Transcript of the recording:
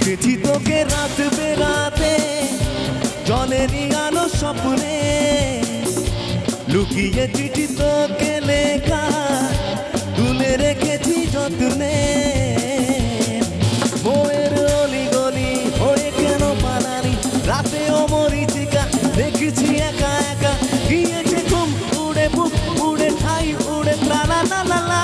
দেখেছি তোকে রাত বেরাতে জলেরই আলো স্বপ্নে লুকিয়ে চিঠি তোকে লেখা তুলে রেখেছি যত্নে বইয়ের অলি গলি হয়ে কেন পালালি রাতেও মরিচিকা দেখেছি একা একা গিয়েছে ঘুম উড়ে বুক উড়ে ঠাই উড়ে লা লা লা লা লা